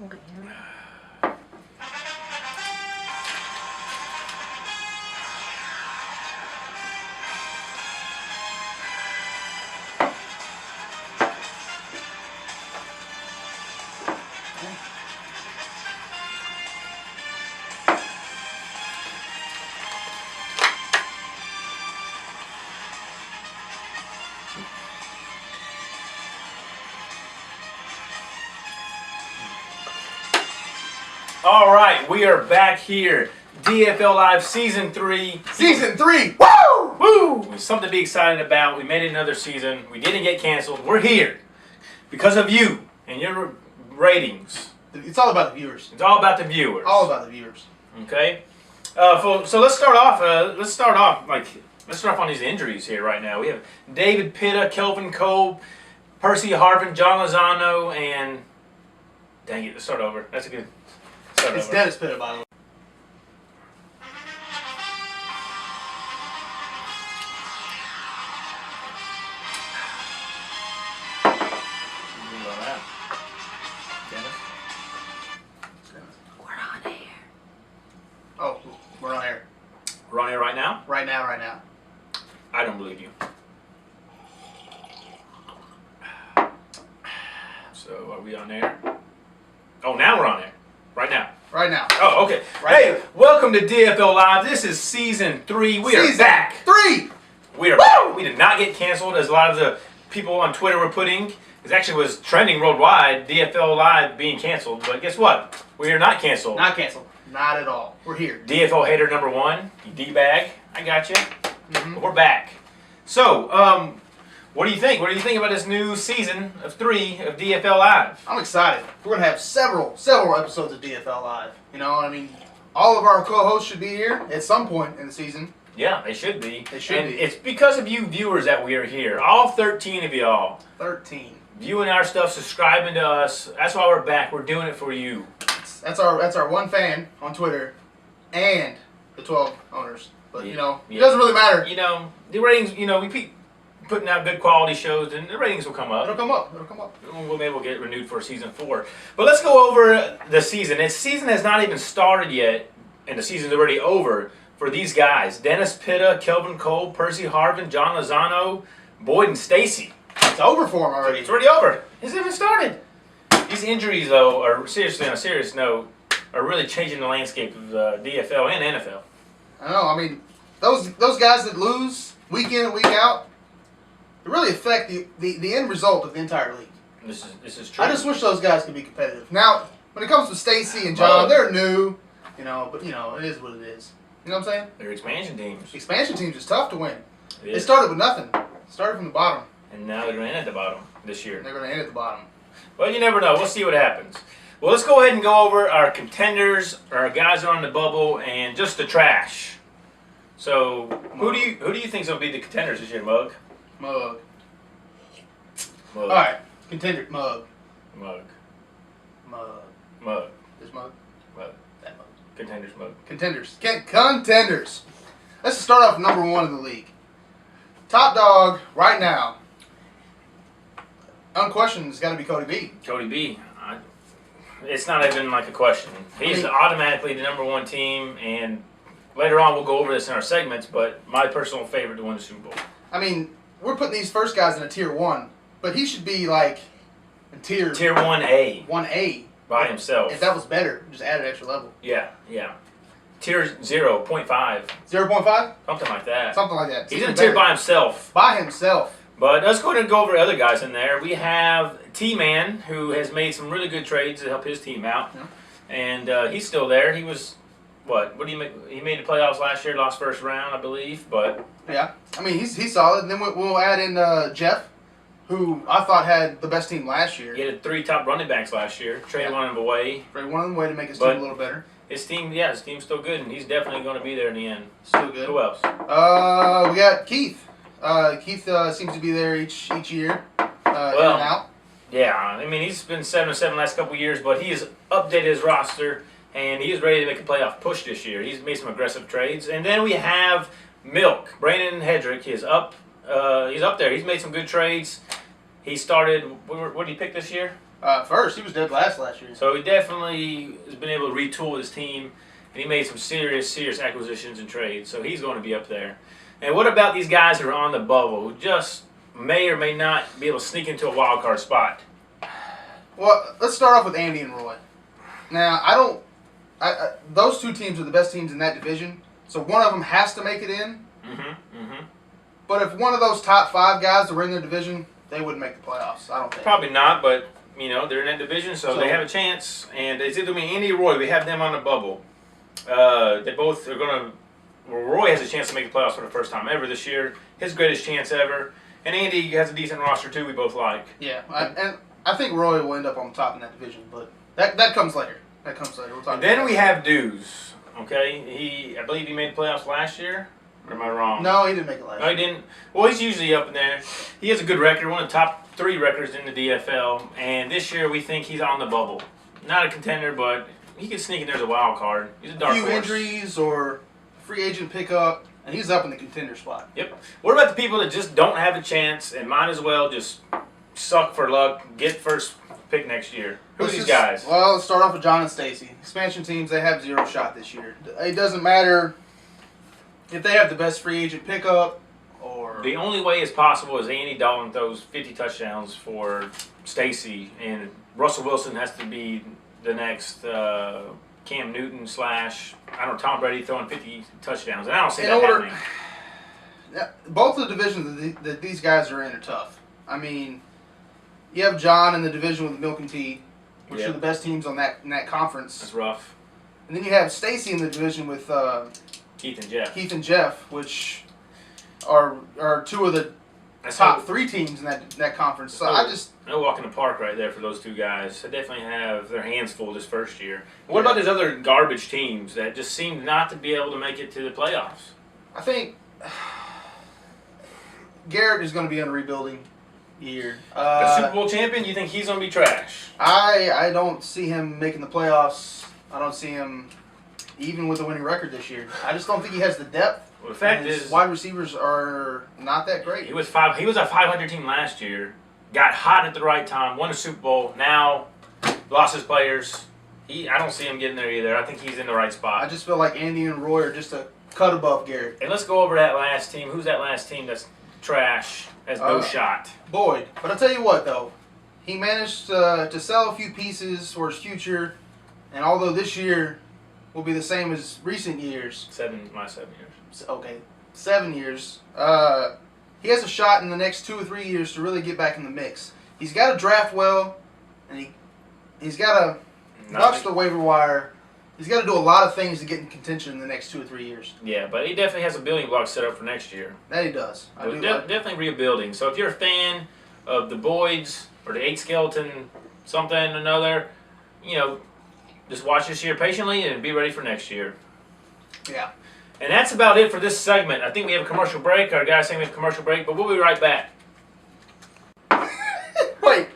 Okay. All right, we are back here. DFL Live Season 3. Season 3! Woo! Woo! Something to be excited about. We made it another season. We didn't get canceled. We're here because of you and your ratings. It's all about the viewers. It's all about the viewers. All about the viewers. Okay. So let's start off. Let's start off on these injuries here right now. We have David Pitta, Kelvin Cole, Percy Harvin, John Lozano, and dang it, let's start over. That's a good. It's Dennis Pitta, by the way. We're on air. Oh, we're on air. We're on air right now? Right now. I don't believe you. So, are we on air? Oh, now we're on air. Right now. Right now. Oh, okay. Right Hey, now. welcome to DFL Live. This is Season 3. We are back. 3! We are back. We did not get canceled as a lot of the people on Twitter were putting. It actually was trending worldwide, DFL Live being canceled. But guess what? We are not canceled. Not canceled. Not at all. We're here. DFL hater number 1, you D-bag. I got you. We're back. So, what do you think? What do you think about this new season of 3 of DFL Live? I'm excited. We're going to have several episodes of DFL Live. You know, I mean, all of our co-hosts should be here at some point in the season. Yeah, they should be. They should be. It's because of you viewers that we are here. All 13 of y'all. 13. Viewing our stuff, subscribing to us. That's why we're back. We're doing it for you. That's our one fan on Twitter and the 12 owners. But, you know, it doesn't really matter. You know, the ratings, you know, we keep putting out good quality shows, and the ratings will come up. It'll come up. Maybe we'll get renewed for Season 4. But let's go over the season. The season has not even started yet, and the season's already over for these guys. Dennis Pitta, Kelvin Cole, Percy Harvin, John Lozano, Boyd, and Stacy. It's over for them already. It's already over. It hasn't even started. These injuries, though, are seriously, on a serious note, are really changing the landscape of DFL and NFL. I know. I mean, those guys that lose week in and week out, it really affect the end result of the entire league. This is true. I just wish those guys could be competitive. Now, when it comes to Stacy and John, they're new, you know, but you know, it is what it is. You know what I'm saying? They're expansion teams. Expansion teams is tough to win. It They is. started with nothing. Started from the bottom. And now they're going to end at the bottom this year. And they're going to end at the bottom. Well, you never know. We'll see what happens. Well, let's go ahead and go over our contenders, our guys on the bubble, and just the trash. So, who do you think is going to be the contenders this year, Mug? Mug. Mug. All right. Contender. Mug. Mug. Mug. Mug. This mug. Mug. That mug. Contenders, Mug. Contenders. Contenders. Let's start off number 1 in the league. Top dog right now. Unquestioned, it's got to be Cody B. Cody B. It's not even like a question. He's automatically the number 1 team, and later on we'll go over this in our segments, but my personal favorite to win the Super Bowl. I mean, we're putting these first guys in a tier 1, but he should be like in tier 1A. 1A. By himself. If that was better, just add an extra level. Yeah. Tier 0.5. 0.5? Something like that. Something like that. He's in a tier by himself. By himself. But let's go ahead and go over other guys in there. We have T-Man, who has made some really good trades to help his team out. Yeah. And he's still there. He was, what do you make? He made the playoffs last year, lost first round, I believe. But yeah. I mean, he's solid. And then we'll add in Jeff, who I thought had the best team last year. he had 3 top running backs last year. Traded one of them away. Right, one of them way to make his team a little better. His team's still good, and he's definitely going to be there in the end. Still good. Who else? We got Keith. Keith seems to be there each year, in and out. Yeah, I mean, he's been 7-7 last couple of years, but he has updated his roster, and he is ready to make a playoff push this year. He's made some aggressive trades. And then we have Milk. Brandon Hedrick is up. He's up there. He's made some good trades. He started, what did he pick this year? First, he was dead last year. So he definitely has been able to retool his team, and he made some serious acquisitions and trades. So he's going to be up there. And what about these guys who are on the bubble, who just may or may not be able to sneak into a wild card spot? Well, let's start off with Andy and Roy. Now, those two teams are the best teams in that division, so one of them has to make it in. But if one of those top 5 guys were in their division, they wouldn't make the playoffs. I don't think. Probably not, but they're in that division, so they have a chance. And it's either Andy or Roy. We have them on the bubble. They both are going to. Well, Roy has a chance to make the playoffs for the first time ever this year. His greatest chance ever. And Andy has a decent roster too. We both like. Yeah, and I think Roy will end up on top in that division, but that comes later. We'll talk. And then we have Dews. Okay, I believe he made the playoffs last year. Or am I wrong? No, he didn't make it last year. No, he didn't. Well, he's usually up in there. He has a good record, one of the top 3 records in the DFL. And this year we think he's on the bubble. Not a contender, but he could sneak in there as a wild card. He's a dark horse. A few injuries or free agent pickup, and he's up in the contender spot. Yep. What about the people that just don't have a chance and might as well just suck for luck, get first pick next year? Who are these guys? Well, let's start off with John and Stacy. Expansion teams, they have 0 shot this year. It doesn't matter if they have the best free agent pickup or... The only way it's possible is Andy Dalton throws 50 touchdowns for Stacy, and Russell Wilson has to be the next Cam Newton / Tom Brady throwing 50 touchdowns. And I don't see that happening. Both the divisions that these guys are in are tough. I mean, you have John in the division with Milk and Tea, which are the best teams in that conference. That's rough. And then you have Stacy in the division with Keith and Jeff, which are 2 of the top 3 teams in that conference. So no walk in the park right there for those 2 guys. They definitely have their hands full this first year. What about these other garbage teams that just seem not to be able to make it to the playoffs? I think Garrett is going to be on a rebuilding year. The Super Bowl champion, you think he's going to be trash? I don't see him making the playoffs. I don't see him even with a winning record this year. I just don't think he has the depth. Well, the fact is, wide receivers are not that great. He was a 500 team last year. Got hot at the right time. Won a Super Bowl. Now lost his players. I don't see him getting there either. I think he's in the right spot. I just feel like Andy and Roy are just a cut above Garrett. And let's go over that last team. Who's that last team that's trash? Has no shot. Boyd. But I'll tell you what, though. He managed to sell a few pieces for his future. And although this year will be the same as recent years. My 7 years. Okay, 7 years. He has a shot in the next 2 or 3 years to really get back in the mix. He's got to draft well, and he's got to watch the waiver wire. He's got to do a lot of things to get in contention in the next 2 or 3 years. Yeah, but he definitely has a building block set up for next year. That he does. Definitely rebuilding. So if you're a fan of the Boyds or the 8 Skeleton something or another, just watch this year patiently and be ready for next year. Yeah. And that's about it for this segment. I think we have a commercial break. Our guy's saying we have a commercial break, but we'll be right back. Wait.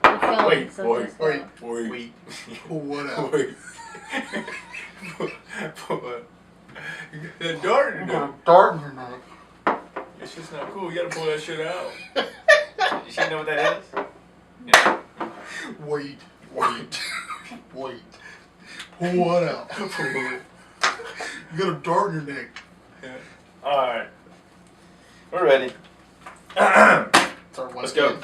Wait. What else? Wait. That dart in there. Dart in your neck. It's just not cool. You gotta pull that shit out. You should know what that is? Yeah. Wait. Pull what out? You got a dart in your neck. Yeah. Alright. We're ready. Let's go.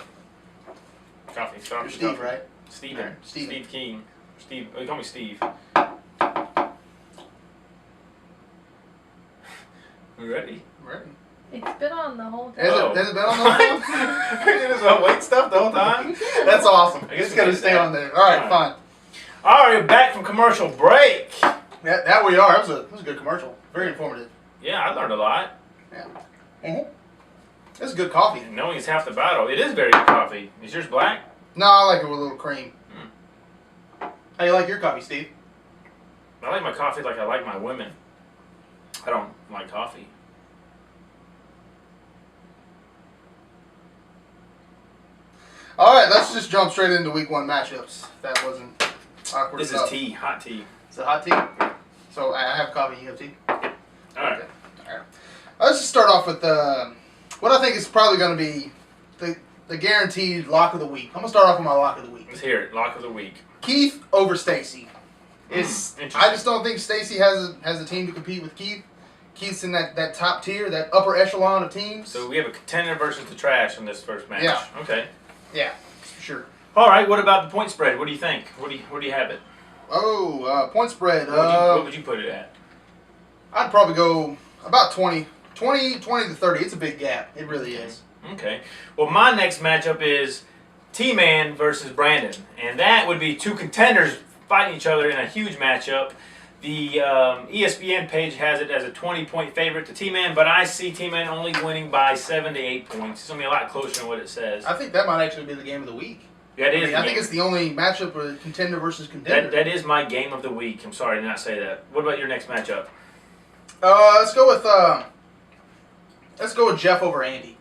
Coffee. You're Steve, right? Steven. Right. Steve King. Steve. Oh, you call me Steve. We ready? Ready. It's been on the whole time. Has it been on the whole time? It was on white stuff the whole time? That's awesome. I guess it's going to stay on there. All right, fine. Alright, back from commercial break. That we are. That was a good commercial. Very informative. Yeah, I learned a lot. Yeah. Mm-hmm. That's good coffee. Knowing is half the battle. It is very good coffee. Is yours black? No, I like it with a little cream. How you like your coffee, Steve? I like my coffee like I like my women. I don't like coffee. All right, let's just jump straight into week 1 matchups. That wasn't awkward. This is tea, hot tea. Is it hot tea? So I have coffee, you have tea? All right. Okay. All right. Let's just start off with what I think is probably going to be the the guaranteed lock of the week. I'm gonna start off with my lock of the week. Let's hear it. Lock of the week. Keith over Stacy. I just don't think Stacy has a team to compete with Keith. Keith's in that top tier, that upper echelon of teams. So we have a contender versus the trash in this first match. Yeah. Okay. Yeah, for sure. All right. What about the point spread? What do you think? Where do you have it? Oh, point spread. What would you put it at? I'd probably go about 20 to 30. It's a big gap. It really is. Okay. Well, my next matchup is T-Man versus Brandon. And that would be two contenders fighting each other in a huge matchup. The ESPN page has it as a 20-point favorite to T-Man, but I see T-Man only winning by 7 to 8 points. It's going to be a lot closer than what it says. I think that might actually be the game of the week. Yeah, it is. I think it's the only matchup with contender versus contender. That is my game of the week. I'm sorry I did not say that. What about your next matchup? Let's go with Jeff over Andy.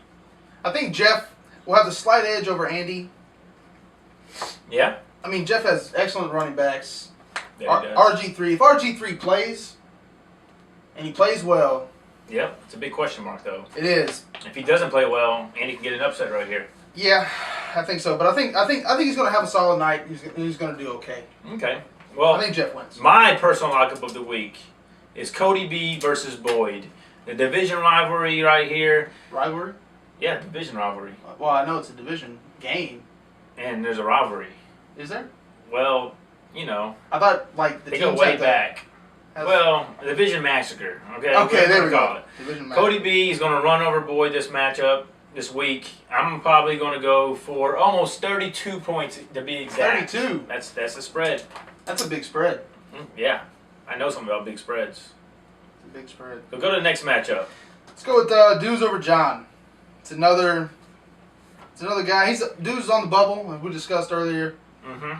I think Jeff will have the slight edge over Andy. Yeah? I mean, Jeff has excellent running backs. There he does. RG3. If RG3 plays, and he plays well. Yep. It's a big question mark, though. It is. If he doesn't play well, Andy can get an upset right here. Yeah, I think so. But I think he's going to have a solid night. He's going to do okay. Okay. Well, I think Jeff wins. My personal lockup of the week is Cody B versus Boyd. The division rivalry right here. Rivalry? Yeah, division rivalry. Well, I know it's a division game. And there's a rivalry. Is there? Well, you know. I thought like the they teams go way have back. Well, division massacre. Okay. Okay, there we call go. it. Division massacre. Cody B is going to run over Boyd this matchup this week. I'm probably going to go for almost 32 points to be exact. 32. That's the spread. That's a big spread. Yeah, I know something about big spreads. It's a big spread. So go to the next matchup. Let's go with Dudes over John. It's another guy. Dudes on the bubble, like we discussed earlier.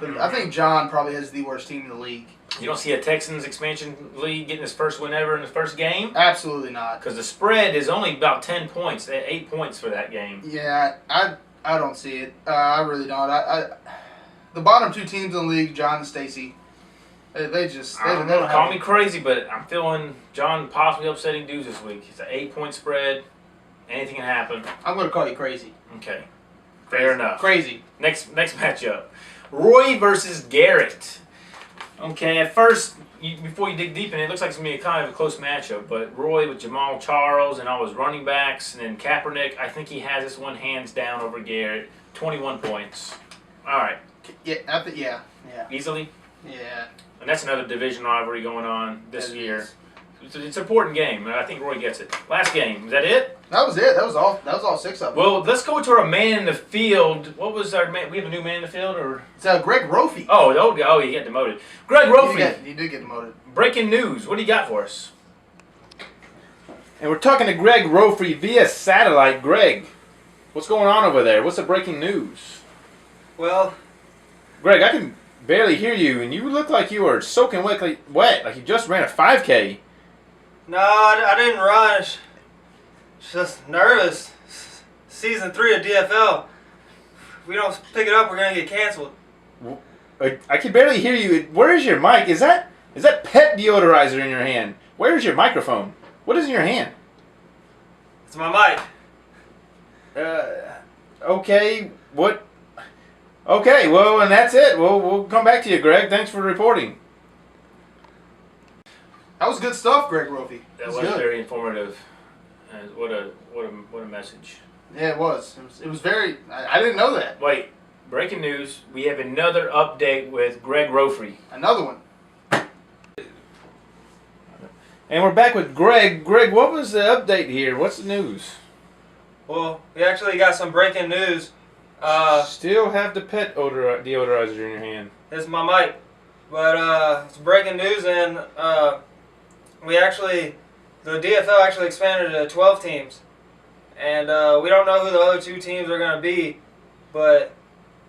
But I think John probably has the worst team in the league. You don't see a Texans expansion league getting his first win ever in the first game? Absolutely not. Because the spread is only about 10 points, 8 points for that game. Yeah, I don't see it. I really don't. The bottom two teams in the league, John and Stacy, they don't call me crazy, but I'm feeling John possibly upsetting Dudes this week. It's an 8-point spread. Anything can happen. I'm going to call you crazy. Okay. Fair enough. Crazy. Next matchup. Roy versus Garrett. Okay, at first, before you dig deep in it, it looks like it's going to be kind of a close matchup. But Roy with Jamal Charles and all his running backs, and then Kaepernick, I think he has this one hands down over Garrett. 21 points. All right. Yeah, yeah. Easily? Yeah. And that's another division rivalry going on this year. It's an important game, and I think Roy gets it. Last game. Is that it? That was it. That was all 6 of them. Well, let's go to our man in the field. What was our man? We have a new man in the field, or it's Greg Rofi. Oh, he got demoted. Greg Rofi. He did get demoted. Breaking news. What do you got for us? And we're talking to Greg Rofi via satellite. Greg, what's going on over there? What's the breaking news? Well, Greg, I can barely hear you, and you look like you are soaking wet, like you just ran a 5K. no, I didn't run. Just nervous. Season 3 of DFL. If we don't pick it up, we're gonna get canceled. I can barely hear you. Where is your mic? Is that pet deodorizer in your hand? Where is your microphone? What is in your hand? It's my mic. Okay. What? Okay. Well, and that's it. We'll come back to you, Greg. Thanks for reporting. That was good stuff, Greg Rofi. That was very informative. What a message. Yeah, it was. It was very. I didn't know that. Wait, breaking news. We have another update with Greg Rofi. Another one. And we're back with Greg. Greg, what was the update here? What's the news? Well, we actually got some breaking news. Still have the pet deodorizer in your hand. It's my mic. But it's breaking news, and the DFL actually expanded to 12 teams. And we don't know who the other 2 teams are going to be, but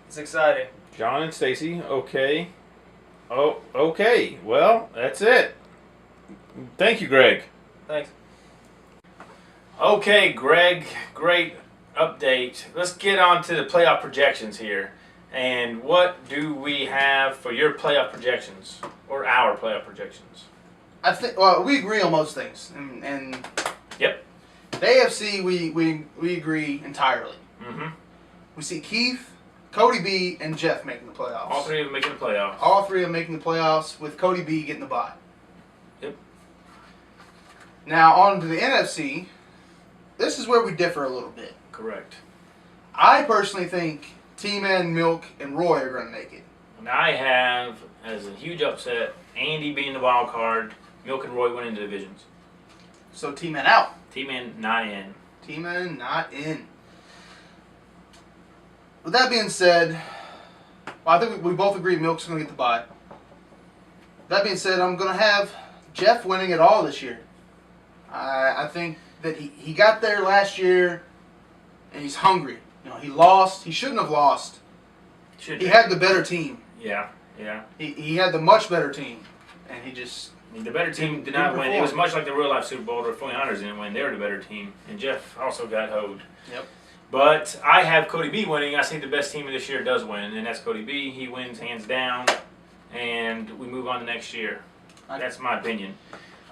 it's exciting. John and Stacy, okay. Oh, okay. Well, that's it. Thank you, Greg. Thanks. Okay, Greg, great update. Let's get on to the playoff projections here. And what do we have for your playoff projections, or our playoff projections? I think. Well, we agree on most things, and Yep. the AFC we agree entirely. Mm-hmm. we see Keith, Cody B, and Jeff making the playoffs. All three of them making the playoffs. All three of them making the playoffs with Cody B getting the bye. Yep. Now on to the NFC. This is where we differ a little bit. Correct. I personally think T-Man, Milk, and Roy are going to make it. And I have, as a huge upset, Andy being the wild card, Milk and Roy winning the divisions. So T-Man out. T-Man not in. T-Man not in. With that being said, well, I think we both agree Milk's going to get the bye. That being said, I'm going to have Jeff winning it all this year. I think that he got there last year, and he's hungry. You know, he lost. He shouldn't have lost. He had the better team. Yeah, yeah. He had the much better team, and he just... The better team did not win. It was much like the real life Super Bowl where 49ers didn't win. They were the better team, and Jeff also got hoed. Yep. But I have Cody B winning. I think the best team of this year does win, and that's Cody B. He wins hands down, and we move on to next year. That's my opinion.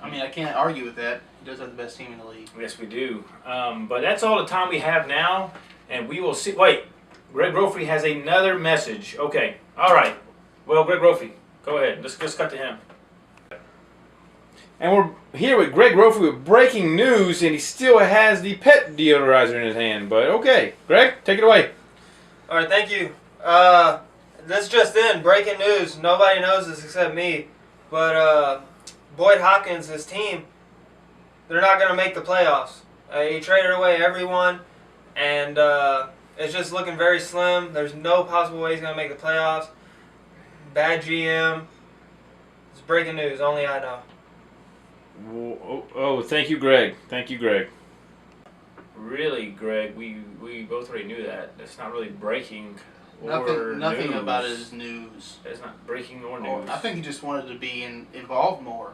I mean, I can't argue with that. He does have the best team in the league. Yes, we do. But that's all the time we have now, and we will see. Wait, Greg Brophy has another message. Okay, all right. Well, Greg Brophy, go ahead. Let's cut to him. And we're here with Greg Brophy with breaking news, and he still has the pet deodorizer in his hand. But okay, Greg, take it away. All right, thank you. This just in, breaking news. Nobody knows this except me. But Boyd Hopkins, his team, they're not going to make the playoffs. He traded away everyone, and it's just looking very slim. There's no possible way he's going to make the playoffs. Bad GM. It's breaking news. Only I know. Oh, thank you, Greg. Thank you, Greg. Really, Greg, we both already knew that. That's not really breaking or Nothing news. about it is news. It's not breaking or Oh, news. I think he just wanted to be involved more.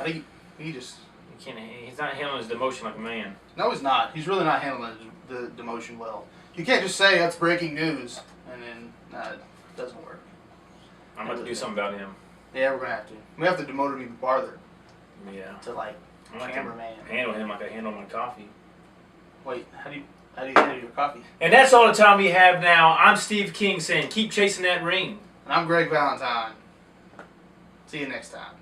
I think he just... He's not handling his demotion like a man. No, he's not. He's really not handling the demotion well. You can't just say that's breaking news, and then it doesn't work. I'm going to do something about him. Yeah, we're going to have to. We have to demote him even farther Yeah. to, like, I'm not cameraman. gonna handle him like I handle my coffee. Wait, how do you handle your coffee? And that's all the time we have now. I'm Steve King saying keep chasing that ring. And I'm Greg Valentine. See you next time.